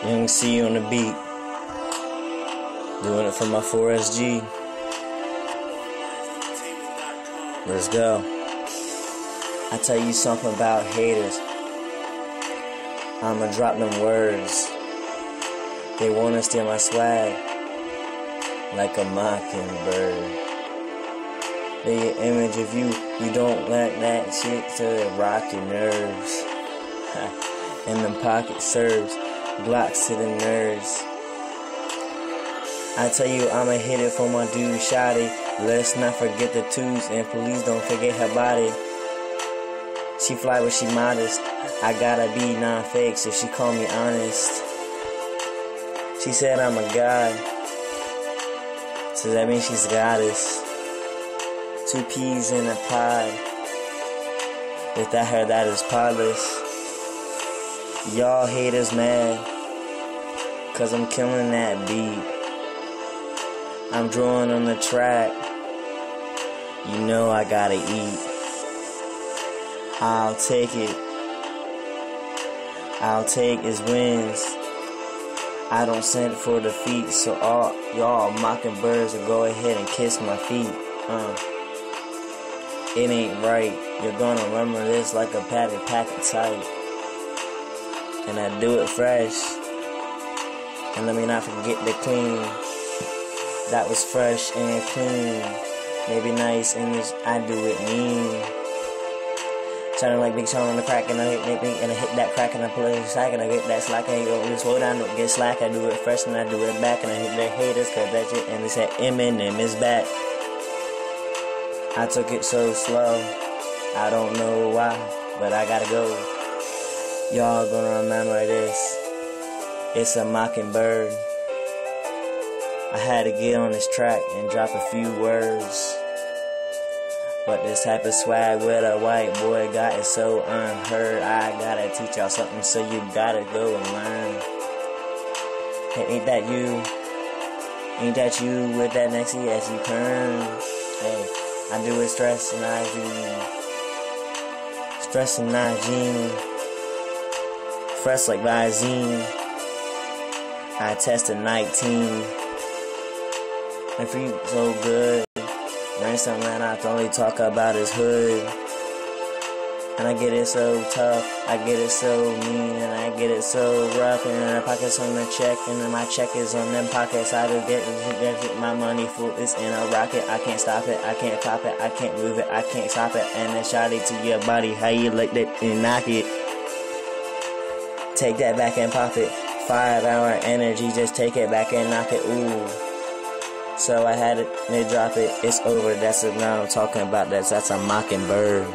Young C on the beat. Doing it for my 4SG. Let's go. I tell you something about haters. I'ma drop them words. They wanna steal my swag like a mockingbird. They image of you. You don't let that shit to rock your nerves. And them pocket serves blocks to the nerves. I tell you, I'ma hit it for my dude Shotty. Let's not forget the twos, and please don't forget her body. She fly but she modest. I gotta be non-fake, so she call me honest. She said I'm a god, so that means she's goddess. 2 peas in a pod. Without her, that is pointless. Y'all haters mad, cause I'm killing that beat. I'm drawing on the track. You know I gotta eat. I'll take it. I'll take his wins. I don't send for defeat, so all y'all mockingbirds will go ahead and kiss my feet. It ain't right. You're gonna remember this like a packet tight. And I do it fresh. And let me not forget the clean. That was fresh and clean. Maybe nice in this, I do it mean. Sounding like Big Sean on the crack, and I hit that crack, and I pull it slack, and I get that slack, and I go slow down, don't get slack. I do it fresh, and I do it back, and I hit the haters, cause that shit, and they said Eminem is back. I took it so slow, I don't know why, but I gotta go. Y'all gonna remember this. It's a mockingbird. I had to get on this track and drop a few words. But this type of swag with a white boy got is so unheard. I gotta teach y'all something, so you gotta go and learn. Hey, ain't that you? Ain't that you with that nexie as you turn? Hey, I do it stress and hygiene. Stress and hygiene. Fresh like Visine. I tested 19. I feel so good. Ransom man, I only talk about his hood. And I get it so tough, I get it so mean, and I get it so rough. And the pockets on the check, and then my check is on them pockets. I do get my money full, it's in a rocket. I can't stop it, I can't pop it, I can't move it, I can't stop it. And then shot it to your body, how you lick it and knock it. Take that back and pop it. 5-hour energy, just take it back and knock it, ooh. So I had it, and they drop it, it's over, that's what now I'm talking about, that's a mockingbird.